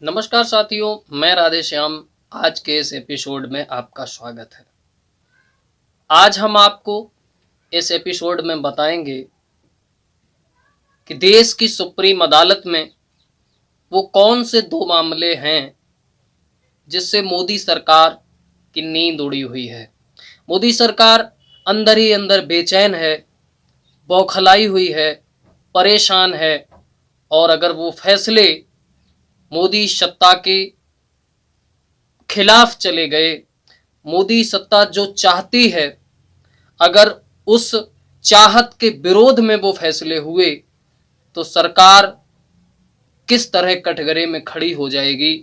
नमस्कार साथियों, मैं राधे श्याम। आज के इस एपिसोड में आपका स्वागत है। आज हम आपको इस एपिसोड में बताएंगे कि देश की सुप्रीम अदालत में वो कौन से दो मामले हैं जिससे मोदी सरकार की नींद उड़ी हुई है। मोदी सरकार अंदर ही अंदर बेचैन है, बौखलाई हुई है, परेशान है और अगर वो फैसले मोदी सत्ता के खिलाफ चले गए, मोदी सत्ता जो चाहती है अगर उस चाहत के विरोध में वो फैसले हुए तो सरकार किस तरह कटघरे में खड़ी हो जाएगी।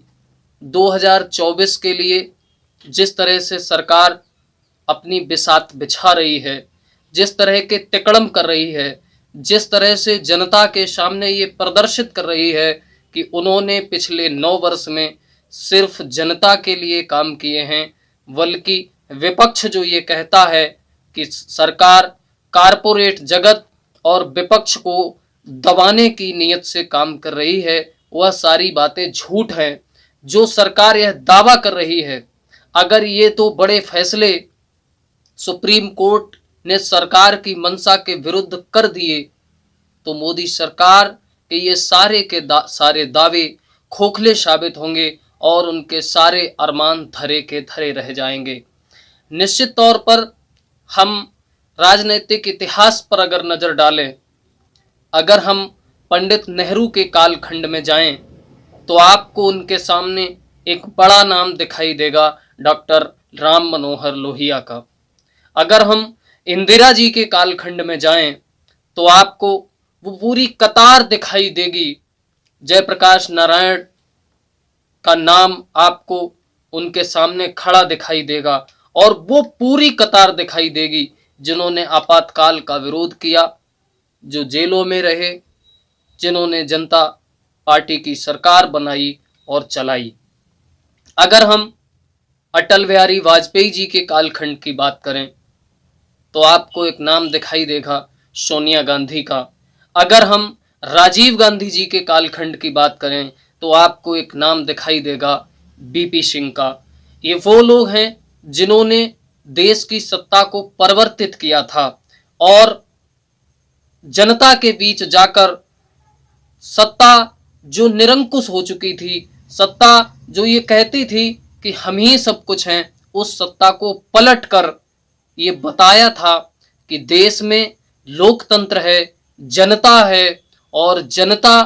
2024 के लिए जिस तरह से सरकार अपनी बिसात बिछा रही है, जिस तरह के तिकड़म कर रही है, जिस तरह से जनता के सामने ये प्रदर्शित कर रही है कि उन्होंने पिछले 9 वर्ष में सिर्फ जनता के लिए काम किए हैं, बल्कि विपक्ष जो ये कहता है कि सरकार कारपोरेट जगत और विपक्ष को दबाने की नीयत से काम कर रही है, वह सारी बातें झूठ हैं। जो सरकार यह दावा कर रही है, अगर ये दो बड़े फैसले सुप्रीम कोर्ट ने सरकार की मंशा के विरुद्ध कर दिए तो मोदी सरकार के ये सारे दावे खोखले साबित होंगे और उनके सारे अरमान धरे के धरे रह जाएंगे। निश्चित तौर पर हम राजनीतिक इतिहास पर अगर नजर डालें, अगर हम पंडित नेहरू के कालखंड में जाएं तो आपको उनके सामने एक बड़ा नाम दिखाई देगा, डॉक्टर राम मनोहर लोहिया का। अगर हम इंदिरा जी के कालखंड में जाएं तो आपको वो पूरी कतार दिखाई देगी, जयप्रकाश नारायण का नाम आपको उनके सामने खड़ा दिखाई देगा और वो पूरी कतार दिखाई देगी जिन्होंने आपातकाल का विरोध किया, जो जेलों में रहे, जिन्होंने जनता पार्टी की सरकार बनाई और चलाई। अगर हम अटल बिहारी वाजपेयी जी के कालखंड की बात करें तो आपको एक नाम दिखाई देगा, सोनिया गांधी का। अगर हम राजीव गांधी जी के कालखंड की बात करें तो आपको एक नाम दिखाई देगा, बीपी सिंह का। ये वो लोग हैं जिन्होंने देश की सत्ता को परिवर्तित किया था और जनता के बीच जाकर सत्ता जो निरंकुश हो चुकी थी, सत्ता जो ये कहती थी कि हम ही सब कुछ हैं, उस सत्ता को पलटकर ये बताया था कि देश में लोकतंत्र है, जनता है और जनता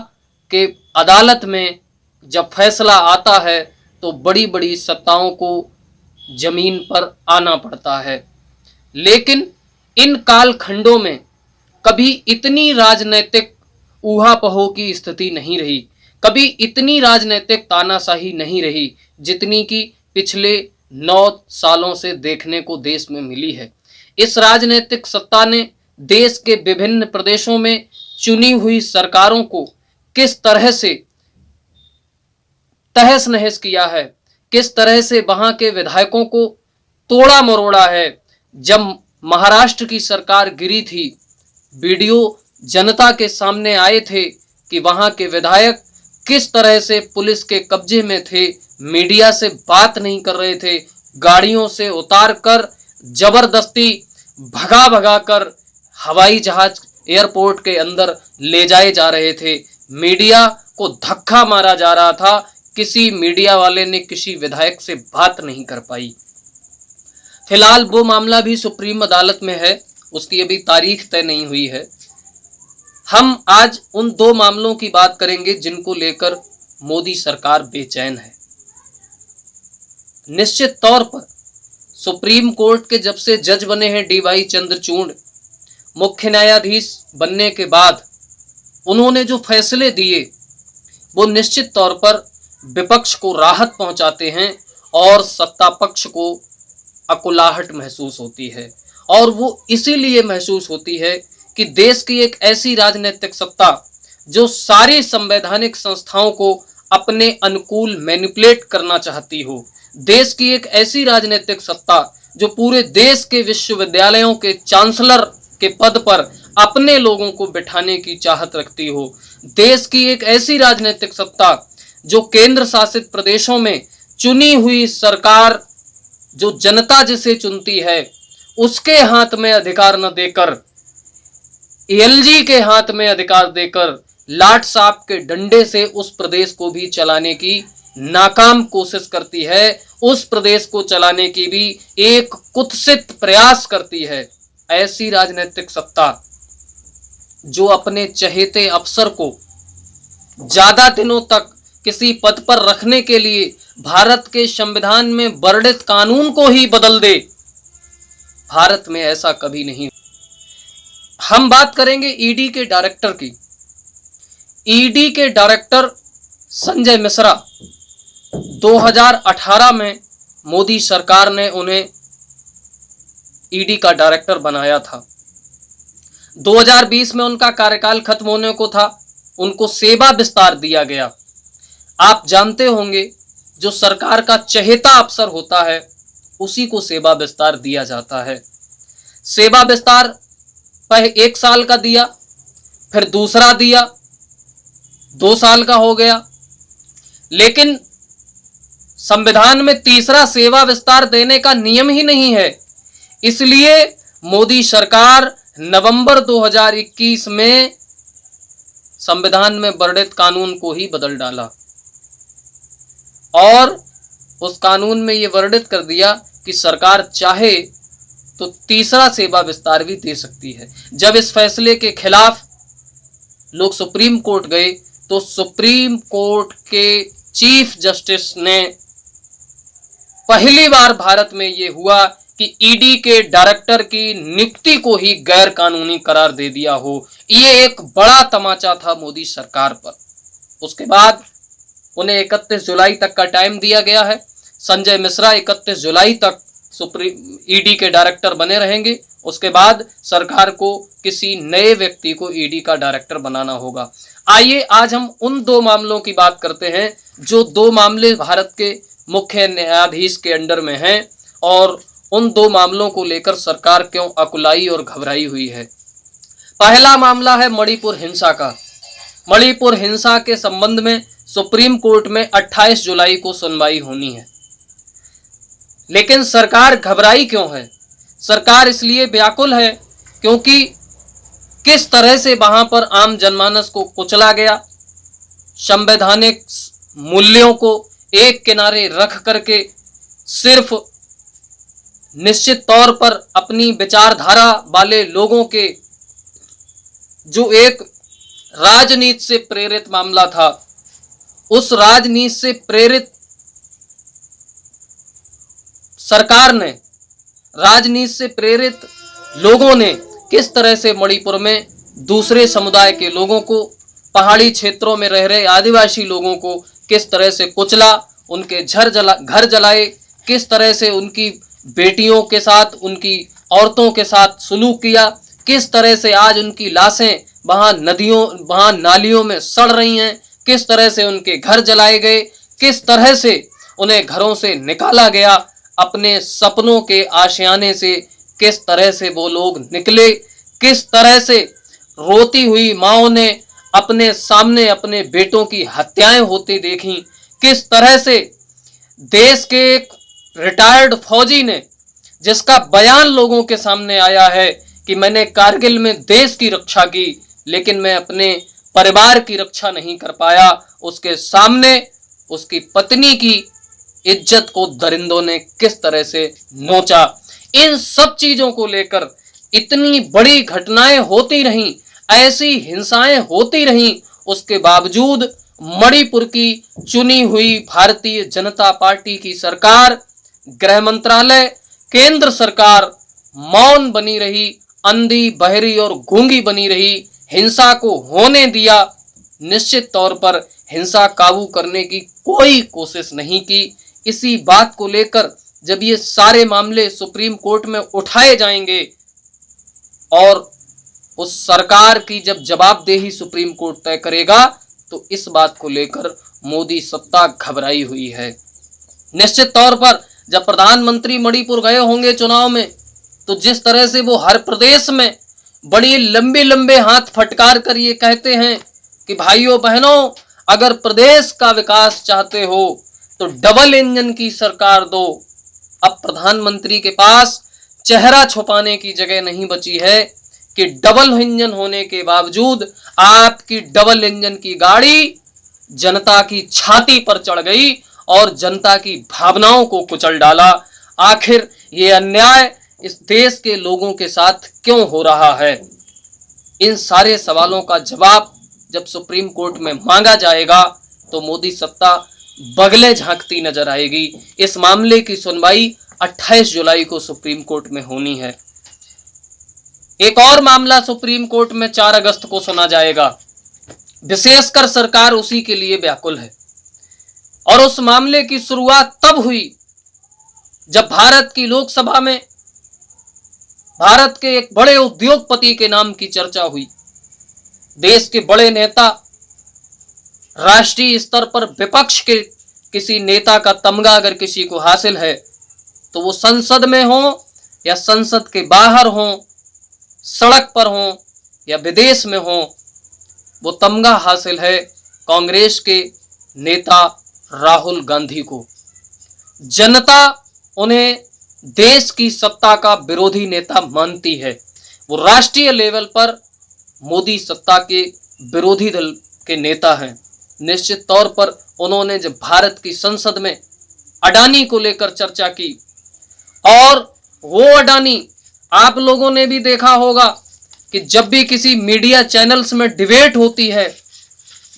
के अदालत में जब फैसला आता है तो बड़ी बड़ी सत्ताओं को जमीन पर आना पड़ता है। लेकिन इन कालखंडों में कभी इतनी राजनीतिक ऊहापोह की स्थिति नहीं रही, कभी इतनी राजनीतिक तानाशाही नहीं रही जितनी कि पिछले 9 सालों से देखने को देश में मिली है। इस राजनीतिक सत्ता ने देश के विभिन्न प्रदेशों में चुनी हुई सरकारों को किस तरह से तहस नहस किया है, किस तरह से वहां के विधायकों को तोड़ा मरोड़ा है। जब महाराष्ट्र की सरकार गिरी थी, वीडियो जनता के सामने आए थे कि वहां के विधायक किस तरह से पुलिस के कब्जे में थे, मीडिया से बात नहीं कर रहे थे, गाड़ियों से उतार कर जबरदस्ती भगा भगा कर हवाई जहाज एयरपोर्ट के अंदर ले जाए जा रहे थे, मीडिया को धक्का मारा जा रहा था, किसी मीडिया वाले ने किसी विधायक से बात नहीं कर पाई। फिलहाल वो मामला भी सुप्रीम अदालत में है, उसकी अभी तारीख तय नहीं हुई है। हम आज उन 2 मामलों की बात करेंगे जिनको लेकर मोदी सरकार बेचैन है। निश्चित तौर पर सुप्रीम कोर्ट के जब से जज बने हैं DY चंद्रचूड़, मुख्य न्यायाधीश बनने के बाद उन्होंने जो फैसले दिए वो निश्चित तौर पर विपक्ष को राहत पहुंचाते हैं और सत्ता पक्ष को अकुलाहट महसूस होती है। और वो इसीलिए महसूस होती है कि देश की एक ऐसी राजनीतिक सत्ता जो सारी संवैधानिक संस्थाओं को अपने अनुकूल मैनिपुलेट करना चाहती हो, देश की एक ऐसी राजनीतिक सत्ता जो पूरे देश के विश्वविद्यालयों के चांसलर के पद पर अपने लोगों को बिठाने की चाहत रखती हो, देश की एक ऐसी राजनीतिक सत्ता जो केंद्र शासित प्रदेशों में चुनी हुई सरकार, जो जनता जिसे चुनती है, उसके हाथ में अधिकार न देकर, एलजी के हाथ में अधिकार देकर लाट साहब के डंडे से उस प्रदेश को भी चलाने की नाकाम कोशिश करती है, उस प्रदेश को चलाने की भी एक कुत्सित प्रयास करती है। ऐसी राजनीतिक सत्ता जो अपने चहेते अफसर को ज्यादा दिनों तक किसी पद पर रखने के लिए भारत के संविधान में वर्णित कानून को ही बदल दे, भारत में ऐसा कभी नहीं। हम बात करेंगे ईडी के डायरेक्टर की। ईडी के डायरेक्टर संजय मिश्रा 2018 में मोदी सरकार ने उन्हें ईडी का डायरेक्टर बनाया था। 2020 में उनका कार्यकाल खत्म होने को था, उनको सेवा विस्तार दिया गया। आप जानते होंगे जो सरकार का चहेता अफसर होता है उसी को सेवा विस्तार दिया जाता है। सेवा विस्तार पहले 1 साल का दिया, फिर दूसरा दिया, 2 साल का हो गया, लेकिन संविधान में तीसरा सेवा विस्तार देने का नियम ही नहीं है। इसलिए मोदी सरकार नवंबर 2021 में संविधान में वर्णित कानून को ही बदल डाला और उस कानून में यह वर्णित कर दिया कि सरकार चाहे तो तीसरा सेवा विस्तार भी दे सकती है। जब इस फैसले के खिलाफ लोग सुप्रीम कोर्ट गए तो सुप्रीम कोर्ट के चीफ जस्टिस ने पहली बार भारत में यह हुआ कि ईडी के डायरेक्टर की नियुक्ति को ही गैर कानूनी करार दे दिया हो। ये एक बड़ा तमाचा था मोदी सरकार पर। उसके बाद उन्हें 31 जुलाई तक का टाइम दिया गया है। संजय मिश्रा 31 जुलाई तक ईडी के डायरेक्टर बने रहेंगे। उसके बाद सरकार को किसी नए व्यक्ति को ईडी का डायरेक्टर बनाना होगा। आइए आज हम उन 2 मामलों की बात करते हैं जो 2 मामले भारत के मुख्य न्यायाधीश के अंडर में हैं और उन 2 मामलों को लेकर सरकार क्यों अकुलाई और घबराई हुई है। पहला मामला है मणिपुर हिंसा का। मणिपुर हिंसा के संबंध में सुप्रीम कोर्ट में 28 जुलाई को सुनवाई होनी है, लेकिन सरकार घबराई क्यों है? सरकार इसलिए व्याकुल है क्योंकि किस तरह से वहां पर आम जनमानस को कुचला गया, संवैधानिक मूल्यों को एक किनारे रख करके सिर्फ निश्चित तौर पर अपनी विचारधारा वाले लोगों के जो एक राजनीति से प्रेरित मामला था, उस राजनीति से प्रेरित सरकार ने, राजनीति से प्रेरित लोगों ने किस तरह से मणिपुर में दूसरे समुदाय के लोगों को, पहाड़ी क्षेत्रों में रह रहे आदिवासी लोगों को किस तरह से कुचला, उनके घर जलाए, किस तरह से उनकी बेटियों के साथ, उनकी औरतों के साथ सुलूक किया, किस तरह से आज उनकी लाशें वहां नालियों में सड़ रही हैं, किस तरह से उनके घर जलाए गए, किस तरह से उन्हें घरों से निकाला गया, अपने सपनों के आशियाने से किस तरह से वो लोग निकले, किस तरह से रोती हुई माओं ने अपने सामने अपने बेटों की हत्याएं होती देखी, किस तरह से देश के एक रिटायर्ड फौजी ने, जिसका बयान लोगों के सामने आया है कि मैंने कारगिल में देश की रक्षा की लेकिन मैं अपने परिवार की रक्षा नहीं कर पाया, उसके सामने उसकी पत्नी की इज्जत को दरिंदों ने किस तरह से नोचा। इन सब चीजों को लेकर इतनी बड़ी घटनाएं होती रहीं, ऐसी हिंसाएं होती रहीं, उसके बावजूद मणिपुर की चुनी हुई भारतीय जनता पार्टी की सरकार, गृह मंत्रालय, केंद्र सरकार मौन बनी रही, अंधी, बहरी और गूंगी बनी रही, हिंसा को होने दिया। निश्चित तौर पर हिंसा काबू करने की कोई कोशिश नहीं की। इसी बात को लेकर जब ये सारे मामले सुप्रीम कोर्ट में उठाए जाएंगे और उस सरकार की जब जवाबदेही सुप्रीम कोर्ट तय करेगा, तो इस बात को लेकर मोदी सत्ता घबराई हुई है। निश्चित तौर पर जब प्रधानमंत्री मणिपुर गए होंगे चुनाव में, तो जिस तरह से वो हर प्रदेश में बड़ी लंबे लंबे हाथ फटकार कर ये कहते हैं कि भाइयों बहनों, अगर प्रदेश का विकास चाहते हो तो डबल इंजन की सरकार दो। अब प्रधानमंत्री के पास चेहरा छुपाने की जगह नहीं बची है कि डबल इंजन होने के बावजूद आपकी डबल इंजन की गाड़ी जनता की छाती पर चढ़ गई और जनता की भावनाओं को कुचल डाला। आखिर ये अन्याय इस देश के लोगों के साथ क्यों हो रहा है? इन सारे सवालों का जवाब जब सुप्रीम कोर्ट में मांगा जाएगा तो मोदी सत्ता बगले झांकती नजर आएगी। इस मामले की सुनवाई 28 जुलाई को सुप्रीम कोर्ट में होनी है। एक और मामला सुप्रीम कोर्ट में 4 अगस्त को सुना जाएगा। विशेषकर सरकार उसी के लिए व्याकुल है और उस मामले की शुरुआत तब हुई जब भारत की लोकसभा में भारत के एक बड़े उद्योगपति के नाम की चर्चा हुई। देश के बड़े नेता, राष्ट्रीय स्तर पर विपक्ष के किसी नेता का तमगा अगर किसी को हासिल है तो वो संसद में हो या संसद के बाहर हो, सड़क पर हो या विदेश में हो, वो तमगा हासिल है कांग्रेस के नेता राहुल गांधी को। जनता उन्हें देश की सत्ता का विरोधी नेता मानती है। वो राष्ट्रीय लेवल पर मोदी सत्ता के विरोधी दल के नेता हैं। निश्चित तौर पर उन्होंने जब भारत की संसद में अडानी को लेकर चर्चा की, और वो अडानी आप लोगों ने भी देखा होगा कि जब भी किसी मीडिया चैनल्स में डिबेट होती है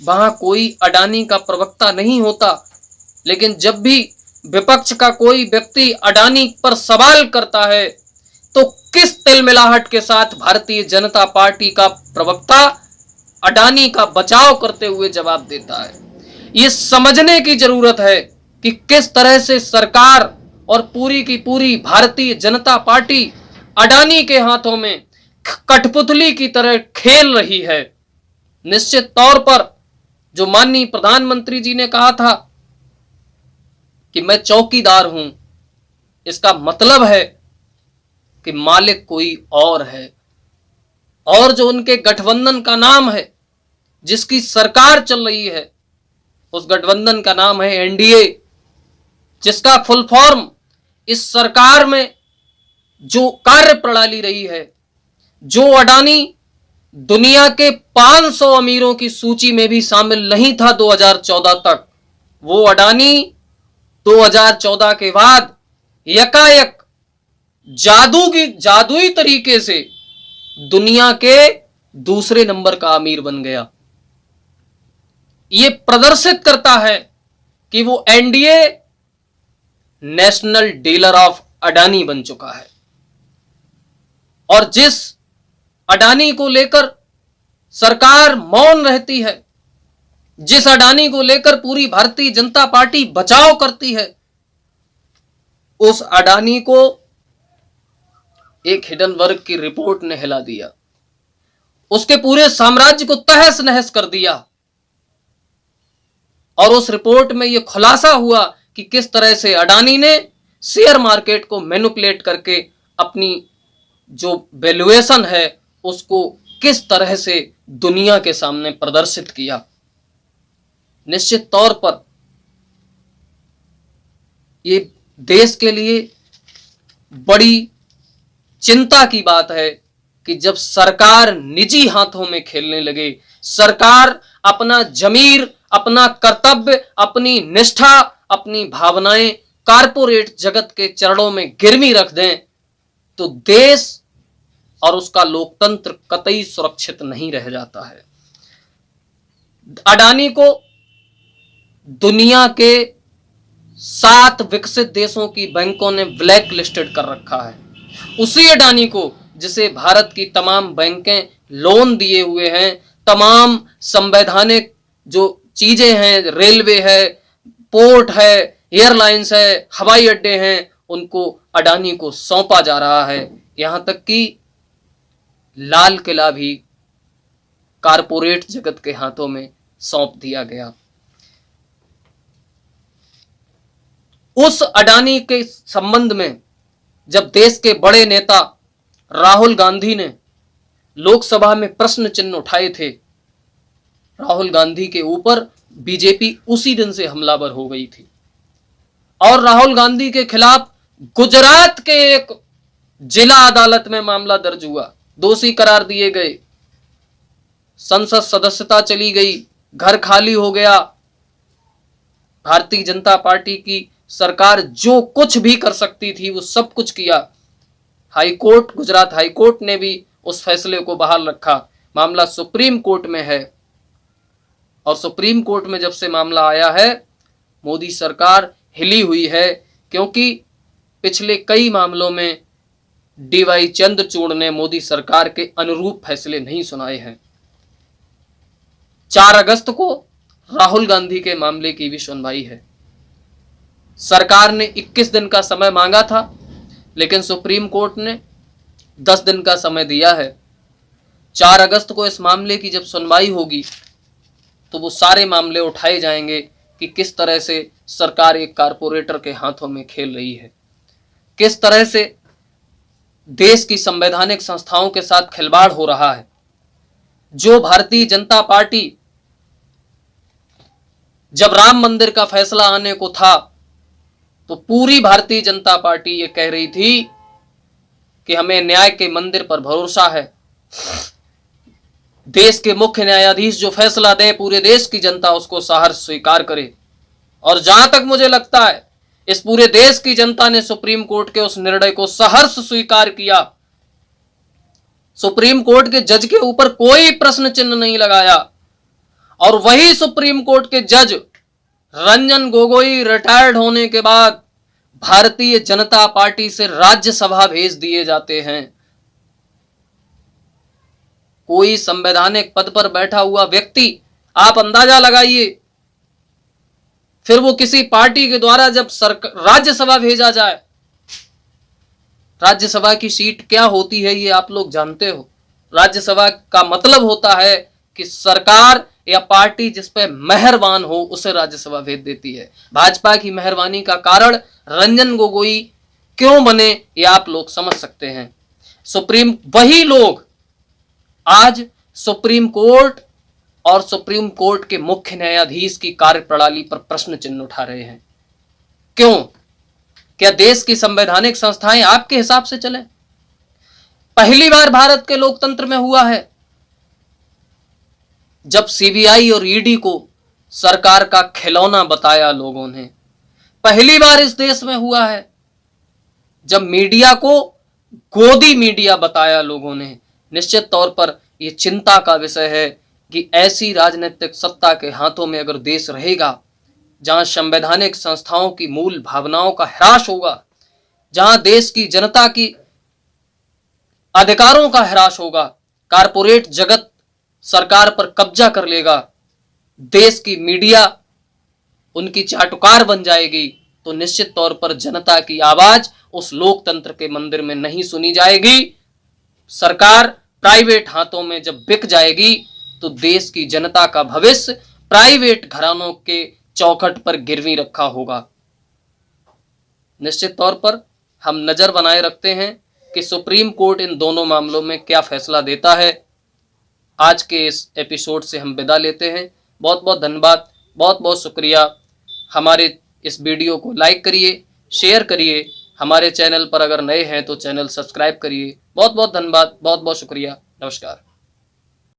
वहां कोई अडानी का प्रवक्ता नहीं होता, लेकिन जब भी विपक्ष का कोई व्यक्ति अडानी पर सवाल करता है तो किस तिलमिलाहट के साथ भारतीय जनता पार्टी का प्रवक्ता अडानी का बचाव करते हुए जवाब देता है। ये समझने की जरूरत है कि किस तरह से सरकार और पूरी की पूरी भारतीय जनता पार्टी अडानी के हाथों में कठपुतली की तरह खेल रही है। निश्चित तौर पर जो माननीय प्रधानमंत्री जी ने कहा था कि मैं चौकीदार हूं, इसका मतलब है कि मालिक कोई और है। और जो उनके गठबंधन का नाम है, जिसकी सरकार चल रही है, उस गठबंधन का नाम है एनडीए, जिसका फुल फॉर्म इस सरकार में जो कार्य प्रणाली रही है, जो अडानी दुनिया के 500 अमीरों की सूची में भी शामिल नहीं था 2014 तक, वो अडानी 2014 के बाद यकायक जादुई तरीके से दुनिया के दूसरे नंबर का अमीर बन गया। यह प्रदर्शित करता है कि वो NDA national dealer of Adani बन चुका है। और जिस अडानी को लेकर सरकार मौन रहती है, जिस अडानी को लेकर पूरी भारतीय जनता पार्टी बचाव करती है, उस अडानी को एक हिडन वर्ग की रिपोर्ट ने हिला दिया, उसके पूरे साम्राज्य को तहस नहस कर दिया। और उस रिपोर्ट में यह खुलासा हुआ कि किस तरह से अडानी ने शेयर मार्केट को मैनिपुलेट करके अपनी जो वैल्यूएशन है उसको किस तरह से दुनिया के सामने प्रदर्शित किया। निश्चित तौर पर ये देश के लिए बड़ी चिंता की बात है कि जब सरकार निजी हाथों में खेलने लगे, सरकार अपना जमीर, अपना कर्तव्य, अपनी निष्ठा, अपनी भावनाएं कारपोरेट जगत के चरणों में गिरवी रख दें, तो देश और उसका लोकतंत्र कतई सुरक्षित नहीं रह जाता है। अडानी को दुनिया के 7 विकसित देशों की बैंकों ने ब्लैक लिस्टेड कर रखा है। उसी अडानी को जिसे भारत की तमाम बैंकें लोन दिए हुए हैं, तमाम संवैधानिक जो चीजें हैं, रेलवे है, पोर्ट है, एयरलाइंस है, हवाई अड्डे हैं, उनको अडानी को सौंपा जा रहा है। यहां तक कि लाल किला भी कारपोरेट जगत के हाथों में सौंप दिया गया। उस अडानी के संबंध में जब देश के बड़े नेता राहुल गांधी ने लोकसभा में प्रश्न चिन्ह उठाए थे, राहुल गांधी के ऊपर बीजेपी उसी दिन से हमलावर हो गई थी और राहुल गांधी के खिलाफ गुजरात के एक जिला अदालत में मामला दर्ज हुआ, दोषी करार दिए गए, संसद सदस्यता चली गई, घर खाली हो गया। भारतीय जनता पार्टी की सरकार जो कुछ भी कर सकती थी वो सब कुछ किया। हाईकोर्ट, गुजरात हाईकोर्ट ने भी उस फैसले को बहाल रखा। मामला सुप्रीम कोर्ट में है और सुप्रीम कोर्ट में जब से मामला आया है, मोदी सरकार हिली हुई है, क्योंकि पिछले कई मामलों में डीवाई चंद्रचूड़ ने मोदी सरकार के अनुरूप फैसले नहीं सुनाए हैं। 4 अगस्त को राहुल गांधी के मामले की भी सुनवाई है। सरकार ने 21 दिन का समय मांगा था, लेकिन सुप्रीम कोर्ट ने 10 दिन का समय दिया है। 4 अगस्त को इस मामले की जब सुनवाई होगी तो वो सारे मामले उठाए जाएंगे कि किस तरह से सरकार एक कारपोरेटर के हाथों में खेल रही है, किस तरह से देश की संवैधानिक संस्थाओं के साथ खिलवाड़ हो रहा है। जो भारतीय जनता पार्टी जब राम मंदिर का फैसला आने को था तो पूरी भारतीय जनता पार्टी ये कह रही थी कि हमें न्याय के मंदिर पर भरोसा है, देश के मुख्य न्यायाधीश जो फैसला दें पूरे देश की जनता उसको सहर्ष स्वीकार करे। और जहां तक मुझे लगता है इस पूरे देश की जनता ने सुप्रीम कोर्ट के उस निर्णय को सहर्ष स्वीकार किया। सुप्रीम कोर्ट के जज के ऊपर कोई प्रश्न चिन्ह नहीं लगाया और वही सुप्रीम कोर्ट के जज रंजन गोगोई रिटायर्ड होने के बाद भारतीय जनता पार्टी से राज्यसभा भेज दिए जाते हैं। कोई संवैधानिक पद पर बैठा हुआ व्यक्ति, आप अंदाजा लगाइए, फिर वो किसी पार्टी के द्वारा जब राज्यसभा भेजा जाए, राज्यसभा की सीट क्या होती है ये आप लोग जानते हो। राज्यसभा का मतलब होता है कि सरकार या पार्टी जिस पे मेहरबान हो उसे राज्यसभा भेज देती है। भाजपा की मेहरबानी का कारण रंजन गोगोई क्यों बने ये आप लोग समझ सकते हैं। वही लोग आज सुप्रीम कोर्ट और सुप्रीम कोर्ट के मुख्य न्यायाधीश की कार्यप्रणाली पर प्रश्न चिन्ह उठा रहे हैं। क्यों? क्या देश की संवैधानिक संस्थाएं आपके हिसाब से चले? पहली बार भारत के लोकतंत्र में हुआ है जब सीबीआई और ईडी को सरकार का खिलौना बताया लोगों ने। पहली बार इस देश में हुआ है जब मीडिया को गोदी मीडिया बताया लोगों ने। निश्चित तौर पर यह चिंता का विषय है कि ऐसी राजनीतिक सत्ता के हाथों में अगर देश रहेगा जहां संवैधानिक संस्थाओं की मूल भावनाओं का ह्रास होगा, जहां देश की जनता की अधिकारों का ह्रास होगा, कारपोरेट जगत सरकार पर कब्जा कर लेगा, देश की मीडिया उनकी चाटुकार बन जाएगी, तो निश्चित तौर पर जनता की आवाज उस लोकतंत्र के मंदिर में नहीं सुनी जाएगी। सरकार प्राइवेट हाथों में जब बिक जाएगी तो देश की जनता का भविष्य प्राइवेट घरानों के चौखट पर गिरवी रखा होगा। निश्चित तौर पर हम नजर बनाए रखते हैं कि सुप्रीम कोर्ट इन दोनों मामलों में क्या फैसला देता है। आज के इस एपिसोड से हम विदा लेते हैं। बहुत बहुत धन्यवाद, बहुत बहुत शुक्रिया। हमारे इस वीडियो को लाइक करिए, शेयर करिए। हमारे चैनल पर अगर नए हैं तो चैनल सब्सक्राइब करिए। बहुत बहुत धन्यवाद, बहुत बहुत शुक्रिया। नमस्कार।